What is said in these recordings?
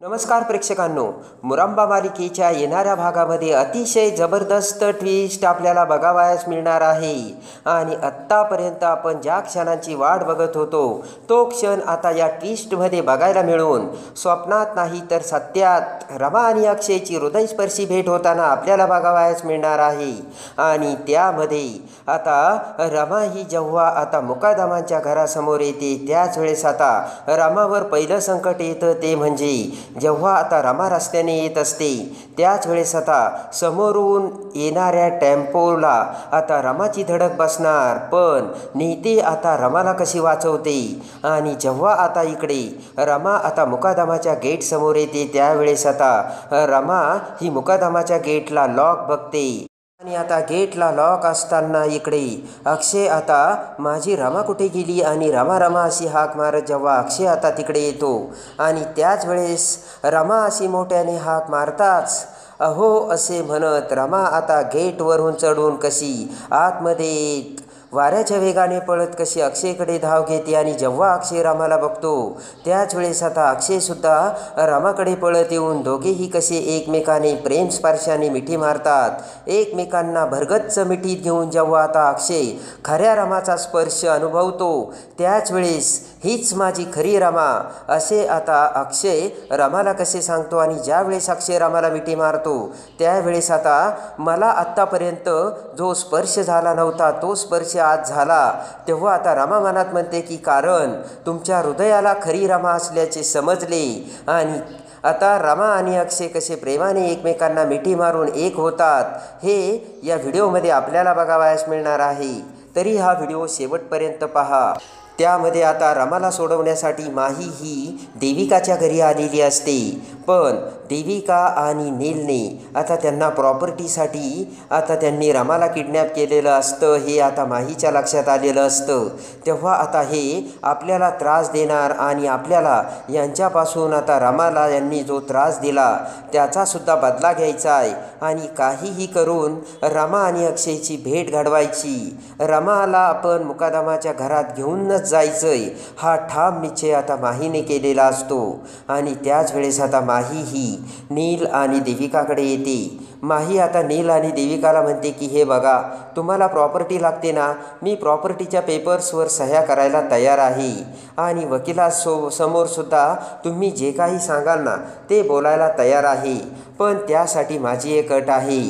नमस्कार प्रेक्षकांनो, मुरांबा मालिकेच्या येणाऱ्या भागामध्ये अतिशय जबरदस्त ट्विस्ट आपल्याला बघावयास मिळणार आहे. आणि आत्तापर्यंत आपण ज्या क्षणांची वाट बघत होतो तो क्षण आता या ट्विस्टमध्ये बघायला मिळून स्वप्नात नाही तर सत्यात रमा आणि अक्षयची हृदयस्पर्शी भेट होताना आपल्याला बघावयास मिळणार आहे. आणि त्यामध्ये आता रमा ही जेव्हा आता मुकादमांच्या घरासमोर येते त्याच वेळेस आता रमावर पहिलं संकट येतं, ते म्हणजे जेव्हा आता रमा रस्त्याने येत असते त्याच वेळेस आता समोरून येणाऱ्या टेम्पोला आता रमाची धडक बसणार. पण नीती आता रमाला कशी वाचवते. आणि जेव्हा आता इकडे रमा आता मुकादमाच्या गेट समोर येते त्यावेळेस आता रमा ही मुकादमाच्या गेटला लॉक बघते. आणि आता गेटला लॉक असताना इकडे अक्षय आता माझी रमा कुठे गेली आणि रमा रमा अशी हाक मारत जेव्हा अक्षय आता तिकडे येतो आणि त्याच वेळेस रमा अशी मोठ्याने हाक मारताच अहो असे म्हणत रमा आता गेटवरून चढून कशी आतमध्ये वाऱ्याच्या वेगाने पळत कशी अक्षयकडे धाव घेते. आणि जेव्हा अक्षय रमाला बघतो त्याच वेळेस आता अक्षयसुद्धा रमाकडे पळत येऊन दोघेही कसे एकमेकाने प्रेम स्पर्शाने मिठी मारतात. एकमेकांना भरगच्च मिठीत घेऊन जेव्हा आता अक्षय खऱ्या रमाचा स्पर्श अनुभवतो त्याच वेळेस हीच माझी खरी रमा असे आता अक्षय रमाला कसे सांगतो. आणि ज्यावेळेस अक्षय रमाला मिठी मारतो त्यावेळेस आता मला आत्तापर्यंत जो स्पर्श झाला नव्हता तो स्पर्श आज झाला. तेव्हा आता रमा मनात म्हणते की कारण तुमच्या हृदयाला खरी रमा असल्याचे समजले. आणि आता रमा आणि अक्षय कसे प्रेमाने एकमेकांना मिठी मारून एक होतात हे या व्हिडिओमध्ये आपल्याला बघावयास मिळणार आहे. तरी हा व्हिडिओ शेवटपर्यंत पहा. त्यामध्ये आता रमाला सोडवण्यासाठी माही ही देविकाच्या घरी आलेली असते. पण देविका आणि नीलने आता त्यांना प्रॉपर्टीसाठी आता त्यांनी रमाला किडनॅप केलेलं असतं हे आता माहीच्या लक्षात आलेलं असतं. तेव्हा आता हे आपल्याला त्रास देणार आणि आपल्याला यांच्यापासून आता रमाला यांनी जो त्रास दिला त्याचासुद्धा बदला घ्यायचा आहे. आणि काहीही करून रमा आणि अक्षयची भेट घडवायची. रमाला आपण मुकादमाच्या घरात घेऊनच जायचंय हा ठाम निश्चय आता माहीने केलेला असतो. आणि त्याच वेळेस आता माही ही नील आणि देविकाकडे येते. माही आता नील आणि देविकाला म्हणते की हे बघा तुम्हाला प्रॉपर्टी लागते ना, मी प्रॉपर्टीच्या पेपर्सवर सह्या करायला तयार आहे. आणि समोरसुद्धा तुम्ही जे काही सांगाल ना ते बोलायला तयार आहे. पण त्यासाठी माझी एक अट आहे.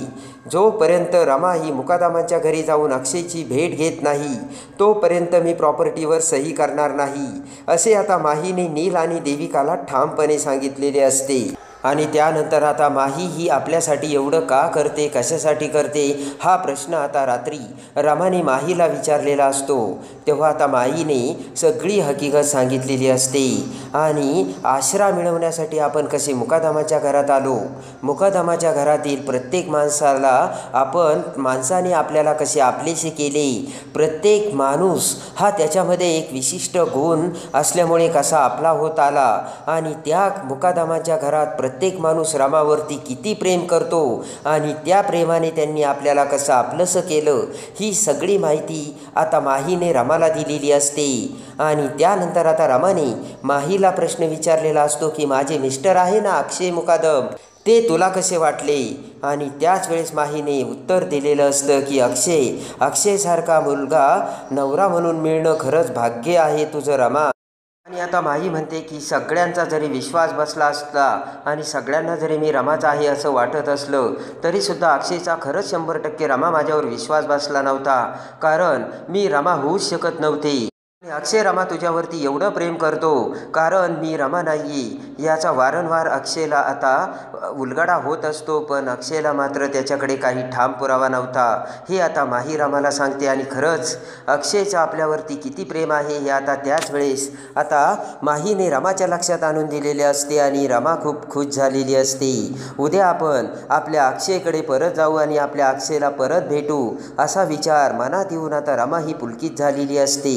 जोपर्यंत रमा ही मुकादमाच्या घरी जाऊन अक्षयची भेट घेत नाही तोपर्यंत मी प्रॉपर्टीवर सही करणार नाही असे आता माहीने नील आणि देविकाला ठामपणे सांगितलेले असते. आणि त्यानंतर आता माही ही आपल्यासाठी एवढं का करते, कशासाठी करते हा प्रश्न आता रात्री रमाने माहीला विचारलेला असतो. तेव्हा आता माहीने सगळी हकीकत सांगितलेली असते. आणि आश्रा मिळवण्यासाठी आपण कसे मुकादमाच्या घरात आलो, मुकादमाच्या घरातील प्रत्येक माणसाने आपल्याला कसे आपलेसे केले, प्रत्येक माणूस हा त्याच्यामध्ये एक विशिष्ट गुण असल्यामुळे कसा आपला होत आला. आणि त्या मुकादमाच्या घरात प्रत्येक माणूस रमावरती किती प्रेम करतो आणि त्या प्रेमाने त्यांनी आपल्याला कसं आपलंसं केलं ही सगळी माहिती आता माहीने रमाला दिलेली असते. आणि त्यानंतर आता रमाने माहीला प्रश्न विचारलेला असतो की माझे मिस्टर आहे ना अक्षय मुकादम ते तुला कसे वाटले. आणि त्याच वेळेस माहीने उत्तर दिलेलं असतं की अक्षयसारखा मुलगा नवरा म्हणून मिळणं खरंच भाग्य आहे तुझं रमा. आणि आता माही म्हणते की सगळ्यांचा जरी विश्वास बसला असता आणि सगळ्यांना जरी मी रमाचा आहे असं वाटत असलं तरीसुद्धा अक्षयचा खरंच 100% रमा माझ्यावर विश्वास बसला नव्हता. कारण मी रमा होऊच शकत नव्हते. आणि अक्षय रमा तुझ्यावरती एवढं प्रेम करतो कारण मी रमा नाही याचा वारंवार अक्षयला आता उलगडा होत असतो. पण अक्षयला मात्र त्याच्याकडे काही ठाम पुरावा नव्हता हे आता माही रमाला सांगते. आणि खरंच अक्षयचं आपल्यावरती किती प्रेम आहे हे आता त्याच वेळेस आता माहीने रमाच्या लक्षात आणून दिलेले असते. आणि रमा खूप खुश झालेली असते. उद्या आपण आपल्या अक्षयकडे परत जाऊ आणि आपल्या अक्षयला परत भेटू असा विचार मनात येऊन आता रमा ही पुलकित झालेली असते.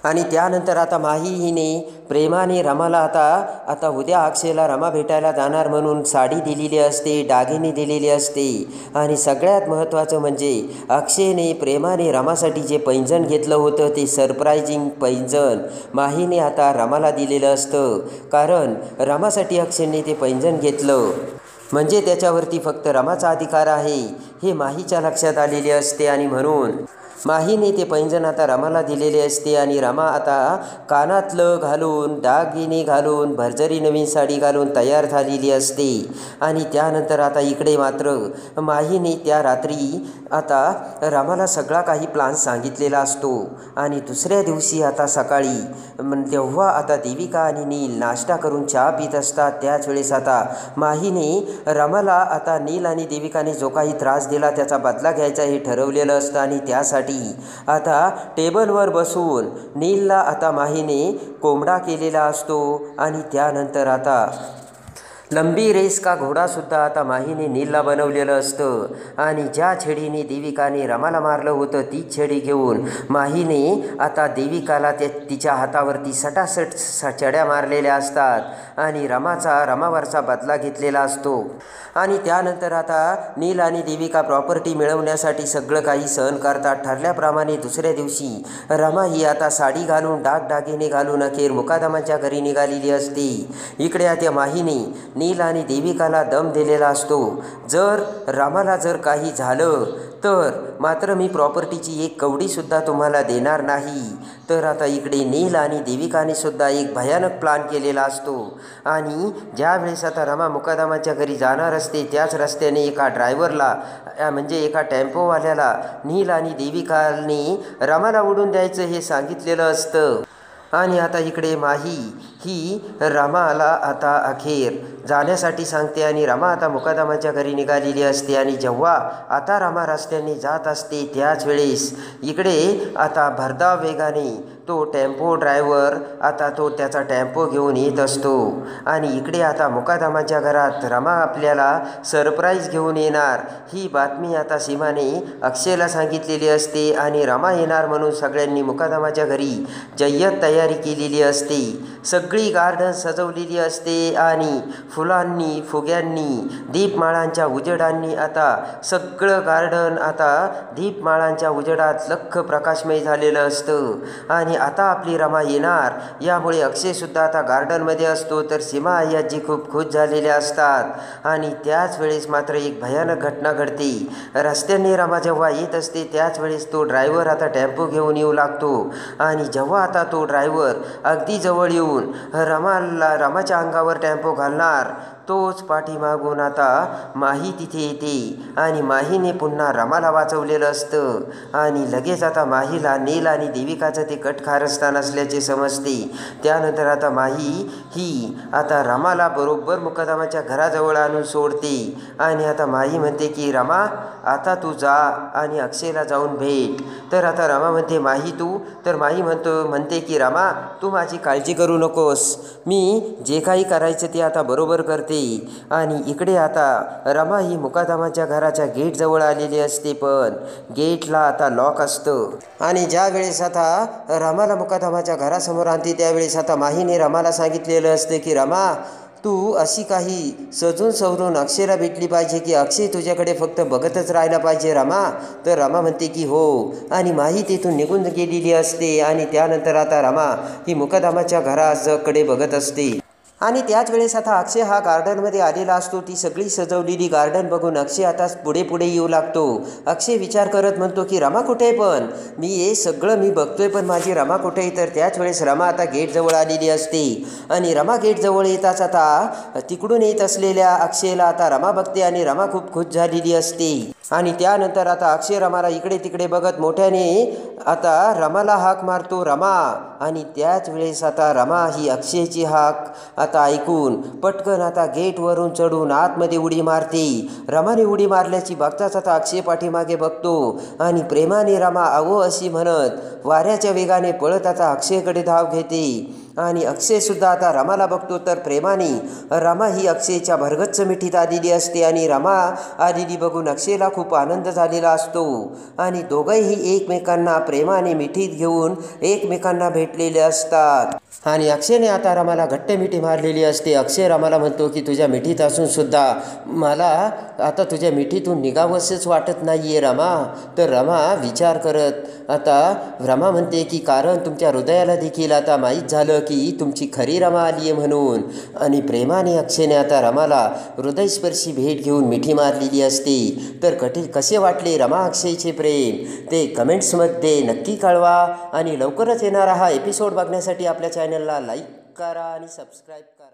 आणि त्यानंतर आता माही हिने प्रेमाने रमाला आता उद्या अक्षयला रमा भेटायला जाणार म्हणून साडी दिलेली असते, दागिने दिलेले असते. आणि सगळ्यात महत्त्वाचं म्हणजे अक्षयने प्रेमाने रमासाठी जे पैंजण घेतलं होतं ते सरप्रायझिंग पैंजण माहीने आता रमाला दिलेलं असतं. कारण रमासाठी अक्षयने ते पैंजण घेतलं म्हणजे त्याच्यावरती फक्त रमाचा अधिकार आहे हे माहीच्या लक्षात आलेले असते. आणि म्हणून माहीने ते पैंजण आता रमाला दिलेले असते. आणि रमा आता कानातलं घालून, दागिने घालून, भरजरी नवीन साडी घालून तयार झालेली असते. आणि त्यानंतर आता इकडे मात्र माहीने त्या रात्री आता रमाला सगळा काही प्लान सांगितलेला असतो. आणि दुसऱ्या दिवशी आता सकाळी तेव्हा आता देविका आणि नील नाश्ता करून चहा पित असतात. त्याच वेळेस आता माहीने रमाला आता नील आणि देविकाने जो काही त्रास दिला त्याचा बदला घ्यायचा हे ठरवलेलं असतं. आणि त्यासाठी आता टेबलवर बसून नीलला आता माहीने कोंबडा केलेला असतो. आणि त्यानंतर आता लंबी रेस का घोडासुद्धा आता माहीने नीलला बनवलेलं असतं. आणि ज्या छडीने देविकाने रमाला मारलं होतं तीच छडी घेऊन माहीने आता देविकाला तिच्या हातावरती सटासट छड्या मारलेल्या असतात. आणि रमावरचा बदला घेतलेला असतो. आणि त्यानंतर आता नील आणि देविका प्रॉपर्टी मिळवण्यासाठी सगळं काही सहन करतात. ठरल्याप्रमाणे दुसऱ्या दिवशी रमा ही आता साडी घालून, दागदागिने घालून अखेर मुकादमाच्या घरी निघालेली असते. इकडे आता माहीने नील आणि देविकाला दम दिलेला असतो. जर रमाला जर काही झालं तर मात्र मी प्रॉपर्टीची एक कवडीसुद्धा तुम्हाला देणार नाही. तर आता इकडे नील आणि देविकाने सुद्धा एक भयानक प्लान केलेला असतो. आणि ज्या वेळेस आता रमा मुकादमाच्या घरी जाणार असते त्याच रस्त्याने एका ड्रायव्हरला म्हणजे एका टेम्पोवाल्याला नील आणि देविकाने रमाला उडून द्यायचं हे सांगितलेलं असतं. आणि आता इकडे माही ही रमाला आता अखेर जाण्यासाठी सांगते. आणि रमा आता मुकादमाच्या घरी निघालेली असते. आणि जेव्हा आता रमा रस्त्याने जात असते त्याच वेळेस इकडे आता भरधाव वेगाने तो टेम्पो ड्रायव्हर आता त्याचा टेम्पो घेऊन येत असतो. आणि इकडे आता मुकादमाच्या घरात रमा आपल्याला सरप्राईज घेऊन येणार ही बातमी आता सीमाने अक्षयला सांगितलेली असते. आणि रमा येणार म्हणून सगळ्यांनी मुकादमाच्या घरी जय्यत तयारी केलेली असते. सगळी गार्डन सजवलेली असते. आणि फुलांनी, फुग्यांनी, दीपमाळांच्या उजेडांनी आता सगळं गार्डन आता दीपमाळांच्या उजेडात लख्ख प्रकाशमय झालेलं असतं. आणि आता आपली रमा येणार यामुळे अक्षयसुद्धा आता गार्डनमध्ये असतो. तर सीमा आय्याजी खूप खुश झालेल्या असतात. आणि त्याच वेळेस मात्र एक भयानक घटना घडते. रस्त्याने रमा जेव्हा येत असते त्याच वेळेस तो ड्रायव्हर आता टेम्पो घेऊन येऊ लागतो. आणि जेव्हा आता तो ड्रायव्हर अगदी जवळ येऊन रमाच्या अंगावर टेम्पो घालणार तोच पाठीमागून आता माही तिथे येते. आणि माहीने पुन्हा रमाला वाचवलेलं असतं. आणि लगेच आता माहीला नील आणि देविकाचं ते कटकारस्थान असल्याचे समजते. त्यानंतर आता माही ही आता रमाला बरोबर मुकादमाच्या घराजवळ आणून सोडते. आणि आता माही म्हणते की रमा आता तू जा आणि अक्षयला जाऊन भेट. तर आता रमा म्हणते माही तू, तर माही म्हणते की रमा तू माझी काळजी करू नकोस, मी जे काही करायचं ते आता बरोबर करते. आणि इकडे आता रमा ही मुकादमाच्या घराच्या गेटजवळ आलेली असते. पण गेटला आता लॉक असतं. आणि ज्या वेळेस आता रमाला मुकादमाच्या घरासमोर आणते त्यावेळेस आता माहीने रमाला सांगितलेलं असतं की रमा तू अशी काही सजून सवरून अक्षयला भेटली पाहिजे की अक्षय तुझ्याकडे फक्त बघतच राहायला पाहिजे रमा. तर रमा म्हणते की हो. आणि माही तिथून निघून गेलेली असते. आणि त्यानंतर आता रमा ही मुकादमाच्या घराकडे बघत असते. आणि त्याच वेळेस आता अक्षय हा गार्डनमध्ये आलेला असतो. ती सगळी सजवलेली गार्डन बघून अक्षय आता पुढे पुढे येऊ लागतो. अक्षय विचार करत म्हणतो की रमा कुठे आहे, पण मी हे सगळं मी बघतोय पण माझी रमा कुठे आहे. तर त्याच वेळेस रमा आता गेटजवळ आलेली असते. आणि रमा गेटजवळ येताच आता तिकडून येत असलेल्या अक्षयला आता रमा बघते. आणि रमा खूप खुश झालेली असते. आणि त्यानंतर आता अक्षय रमाला इकडे तिकडे बघत मोठ्याने आता रमाला हाक मारतो रमा. आणि त्याच वेळेस आता रमा ही अक्षयची हाक आता ऐकून पटकन आता गेटवरून चढून आतमध्ये उडी मारते. रमाने उडी मारल्याची बघताच आता अक्षय पाठीमागे बघतो. आणि प्रेमाने रमा अहो अशी म्हणत वाऱ्याच्या वेगाने पळत आता अक्षयकडे धाव घेते. आणि अक्षयसुद्धा आता रमाला बघतो तर प्रेमाने रमा ही अक्षयच्या भरगच्च मिठीत आलेली असते आणि रमा आलेली बघून अक्षयला खूप आनंद झालेला असतो आणि दोघंही एकमेकांना प्रेमाने मिठीत घेऊन एकमेकांना भेटलेले असतात आणि अक्षयने आता रमाला घट्ट मिठी मारलेली असते. अक्षय रमाला म्हणतो की तुझ्या मिठीत असून सुद्धा मला आता तुझ्या मिठीतून निघावंसंच वाटत नाही आहे रमा. तर रमा विचार करत आता रमा म्हणते की कारण तुमच्या हृदयाला देखील आता माहीत झालं की तुमची खरी रमा आली आहे म्हणून. आणि प्रेमाने अक्षयने आता रमाला हृदयस्पर्शी भेट घेऊन मिठी मारलेली असते. तर कसे वाटले रमा अक्षयचे प्रेम ते कमेंट्समध्ये नक्की कळवा आणि लवकरच येणारा हा एपिसोड बघण्यासाठी आपल्या चॅनलला लाईक करा आणि सबस्क्राईब करा.